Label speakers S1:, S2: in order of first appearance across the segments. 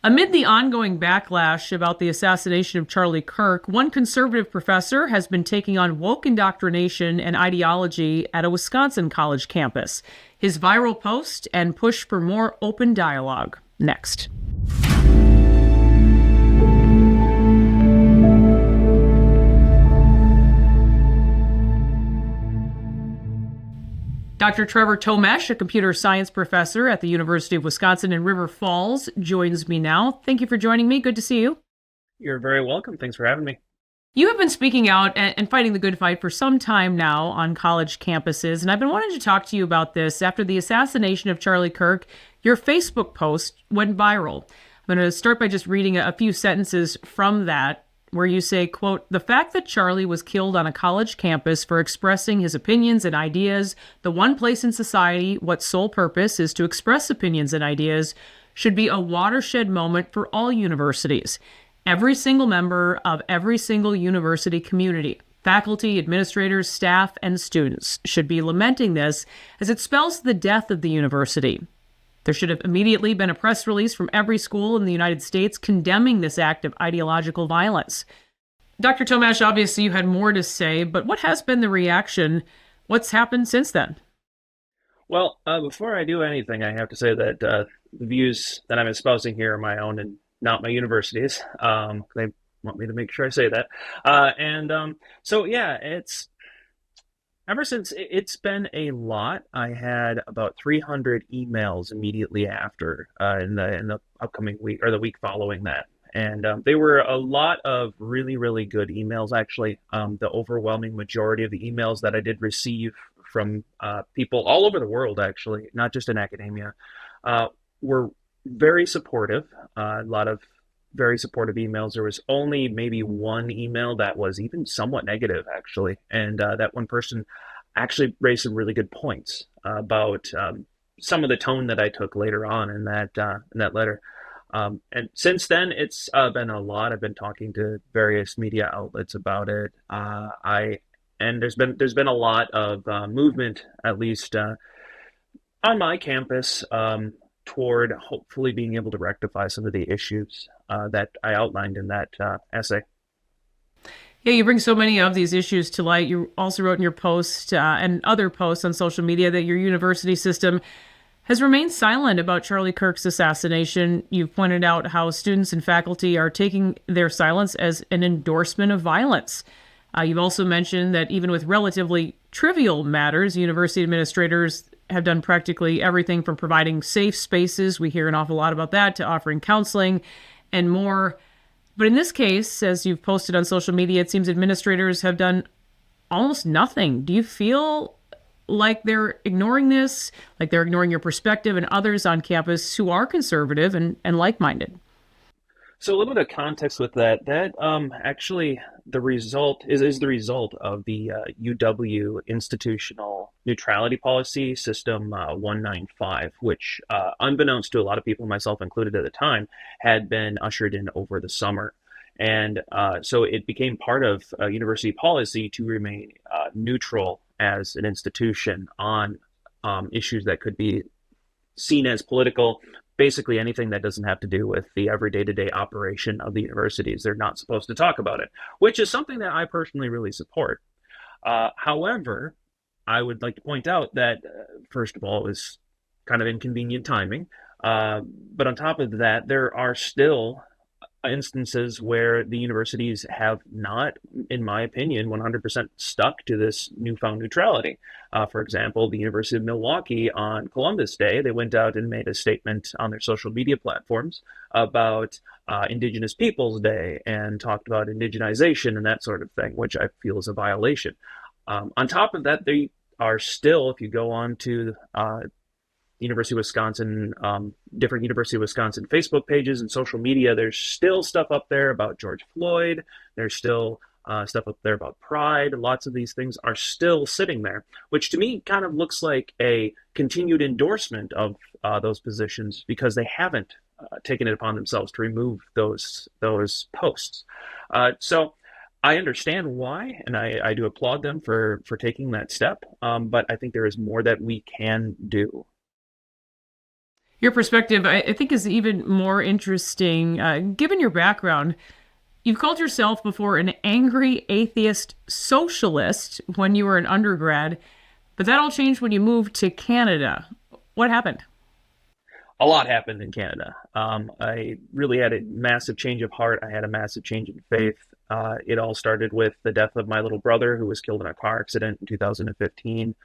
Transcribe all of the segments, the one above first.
S1: Amid the ongoing backlash about the assassination of Charlie Kirk, one conservative professor has been taking on woke indoctrination and ideology at a Wisconsin college campus. His viral post and push for more open dialogue. Next. Dr. Trevor Tomesh, a computer science professor at the University of Wisconsin in River Falls, joins me now. Thank you for joining me. Good to see you.
S2: You're very welcome. Thanks for having me.
S1: You have been speaking out and fighting the good fight for some time now on college campuses, and I've been wanting to talk to you about this. After the assassination of Charlie Kirk, your Facebook post went viral. I'm going to start by just reading a few sentences from that, where you say, quote, "The fact that Charlie was killed on a college campus for expressing his opinions and ideas, the one place in society whose sole purpose is to express opinions and ideas, should be a watershed moment for all universities. Every single member of every single university community, faculty, administrators, staff, and students should be lamenting this as it spells the death of the university. There should have immediately been a press release from every school in the United States condemning this act of ideological violence." Dr. Tomesh, obviously you had more to say, but what has been the reaction? What's happened since then?
S2: Well, before I do anything, I have to say that the views that I'm espousing here are my own and not my university's. They want me to make sure I say that. So, yeah, it's ever since it's been a lot. I had about 300 emails immediately after in the upcoming week or the week following that. And they were a lot of really, really good emails, actually. The overwhelming majority of the emails that I did receive from people all over the world, actually, not just in academia, were very supportive. A lot of very supportive emails. There was only maybe one email that was even somewhat negative, actually. And that one person actually raised some really good points about some of the tone that I took later on in that letter. And since then, it's been a lot. I've been talking to various media outlets about it. And there's been a lot of movement, at least on my campus, toward hopefully being able to rectify some of the issues that I outlined in that essay.
S1: Yeah, you bring so many of these issues to light. You also wrote in your post and other posts on social media that your university system has remained silent about Charlie Kirk's assassination. You've pointed out how students and faculty are taking their silence as an endorsement of violence. You've also mentioned that even with relatively trivial matters, university administrators have done practically everything from providing safe spaces, we hear an awful lot about that, to offering counseling and more. But in this case, as you've posted on social media, it seems administrators have done almost nothing. Do you feel like they're ignoring this, like they're ignoring your perspective and others on campus who are conservative and like-minded?
S2: So a little bit of context with that. That actually the result is the result of the UW institutional neutrality policy system 195, which, unbeknownst to a lot of people, myself included at the time, had been ushered in over the summer. And so it became part of university policy to remain neutral as an institution on issues that could be seen as political. Basically anything that doesn't have to do with the every day-to-day operation of the universities. They're not supposed to talk about it, which is something that I personally really support. However, I would like to point out that, first of all, it was kind of inconvenient timing. But on top of that, there are still instances where the universities have not, in my opinion, 100% stuck to this newfound neutrality. For example, the University of Milwaukee on Columbus Day, they went out and made a statement on their social media platforms about Indigenous Peoples Day and talked about indigenization and that sort of thing, which I feel is a violation. On top of that, they are still, if you go on to University of Wisconsin, different University of Wisconsin Facebook pages and social media, there's still stuff up there about George Floyd. There's still stuff up there about pride. Lots of these things are still sitting there, which to me kind of looks like a continued endorsement of those positions because they haven't taken it upon themselves to remove those posts. So I understand why, and I do applaud them for taking that step, but I think there is more that we can do.
S1: Your perspective, I think, is even more interesting. Given your background, you've called yourself before an angry atheist socialist when you were an undergrad, but that all changed when you moved to Canada. What happened?
S2: A lot happened in Canada. I really had a massive change of heart. I had a massive change in faith. It all started with the death of my little brother, who was killed in a car accident in 2015.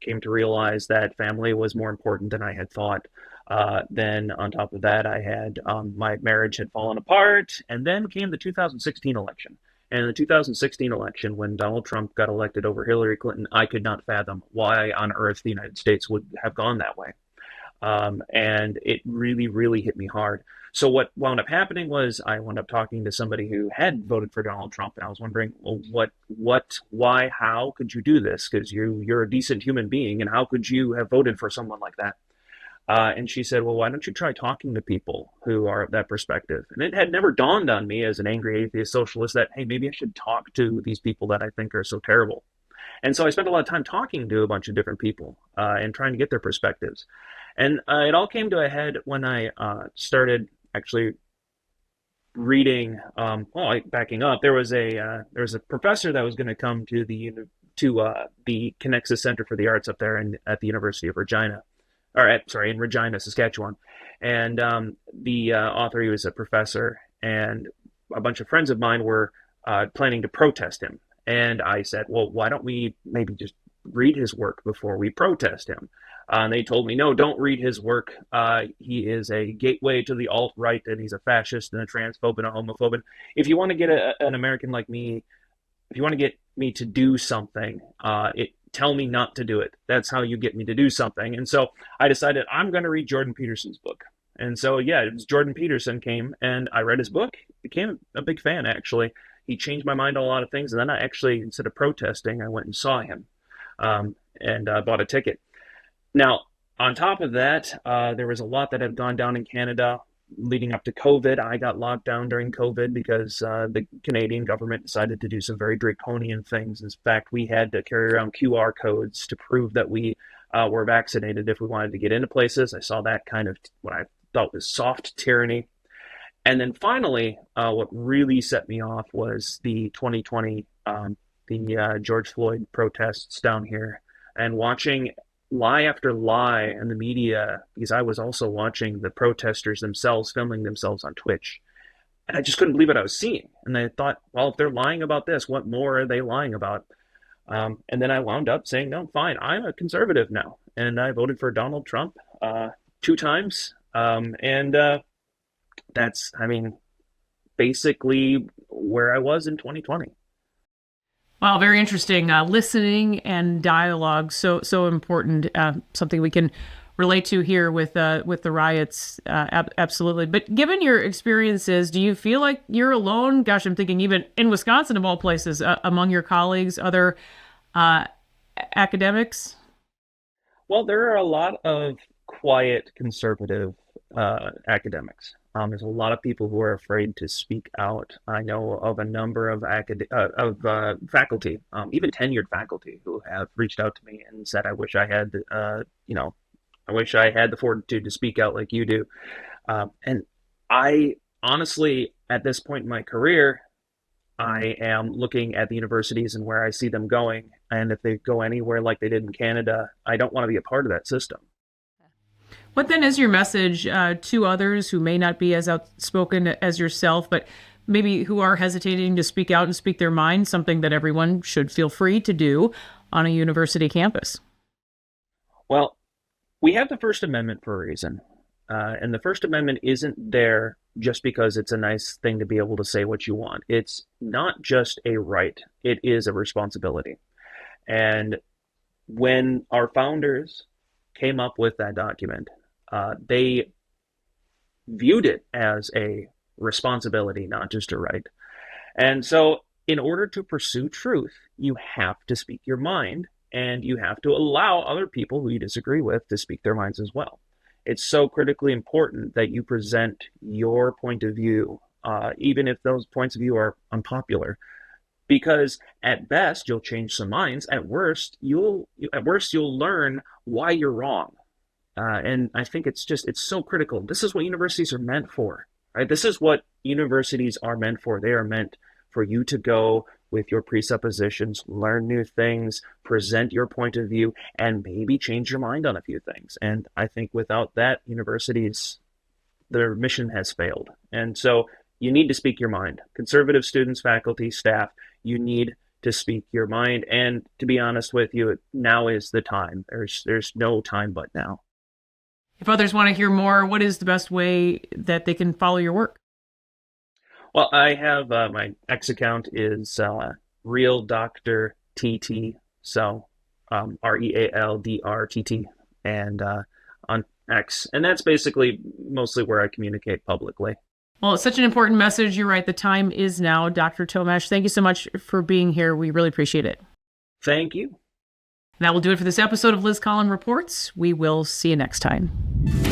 S2: Came to realize that family was more important than I had thought. Then, on top of that, I had my marriage had fallen apart, and then came the 2016 election. And in the 2016 election, when Donald Trump got elected over Hillary Clinton, I could not fathom why on earth the United States would have gone that way. And it really, really hit me hard. So what wound up happening was I wound up talking to somebody who had voted for Donald Trump, and I was wondering, well, why, how could you do this? Because you're a decent human being, and how could you have voted for someone like that? And she said, well, why don't you try talking to people who are of that perspective? And it had never dawned on me as an angry atheist socialist that, hey, maybe I should talk to these people that I think are so terrible. And so I spent a lot of time talking to a bunch of different people and trying to get their perspectives. And it all came to a head when I started actually reading. Backing up, there was a professor that was going to come to the Conexus Center for the Arts up there at the University of Regina, in Regina, Saskatchewan. And the author, he was a professor, and a bunch of friends of mine were planning to protest him. And I said, well, why don't we maybe just read his work before we protest him? And they told me, no, don't read his work. He is a gateway to the alt-right, and he's a fascist and a transphobe and a homophobe. And if you want to get an American like me, if you want to get me to do something, tell me not to do it. That's how you get me to do something. And so I decided I'm going to read Jordan Peterson's book. And so, yeah, it was Jordan Peterson came, and I read his book, became a big fan, actually. He changed my mind on a lot of things. And then I actually, instead of protesting, I went and saw him and bought a ticket. Now, on top of that, there was a lot that had gone down in Canada leading up to COVID. I got locked down during COVID because the Canadian government decided to do some very draconian things. In fact, we had to carry around QR codes to prove that we were vaccinated if we wanted to get into places. I saw that kind of what I thought was soft tyranny. And then finally, what really set me off was the 2020, the George Floyd protests down here, and watching lie after lie in the media, because I was also watching the protesters themselves filming themselves on Twitch. And I just couldn't believe what I was seeing. And I thought, well, if they're lying about this, what more are they lying about? And then I wound up saying, no, fine, I'm a conservative now. And I voted for Donald Trump 2 times. That's, basically where I was in 2020.
S1: Wow, very interesting. Listening and dialogue, so important. Something we can relate to here with the riots. Absolutely. But given your experiences, do you feel like you're alone? Gosh, I'm thinking even in Wisconsin, of all places, among your colleagues, other academics.
S2: Well, there are a lot of quiet conservative academics. There's a lot of people who are afraid to speak out. I know of a number of faculty, even tenured faculty, who have reached out to me and said, "I wish I had, I wish I had the fortitude to speak out like you do." And I honestly, at this point in my career, I am looking at the universities and where I see them going. And if they go anywhere like they did in Canada, I don't want to be a part of that system.
S1: What then is your message to others who may not be as outspoken as yourself, but maybe who are hesitating to speak out and speak their mind, something that everyone should feel free to do on a university campus?
S2: Well, we have the First Amendment for a reason. And the First Amendment isn't there just because it's a nice thing to be able to say what you want. It's not just a right, it is a responsibility. And when our founders came up with that document, they viewed it as a responsibility, not just a right. And so, in order to pursue truth, you have to speak your mind, and you have to allow other people who you disagree with to speak their minds as well. It's so critically important that you present your point of view, even if those points of view are unpopular, because at best you'll change some minds. At worst, you'll learn why you're wrong. And I think it's so critical. This is what universities are meant for, right? This is what universities are meant for. They are meant for you to go with your presuppositions, learn new things, present your point of view, and maybe change your mind on a few things. And I think without that, universities, their mission has failed. And so you need to speak your mind. Conservative students, faculty, staff, you need to speak your mind. And to be honest with you, now is the time. There's no time but now.
S1: If others want to hear more, what is the best way that they can follow your work?
S2: Well, I have my X account is Real Doctor TT, so REALDRTT, and on X, and that's basically mostly where I communicate publicly.
S1: Well, it's such an important message. You're right. The time is now. Dr. Tomesh, thank you so much for being here. We really appreciate it.
S2: Thank you.
S1: That will do it for this episode of Liz Collin Reports. We will see you next time.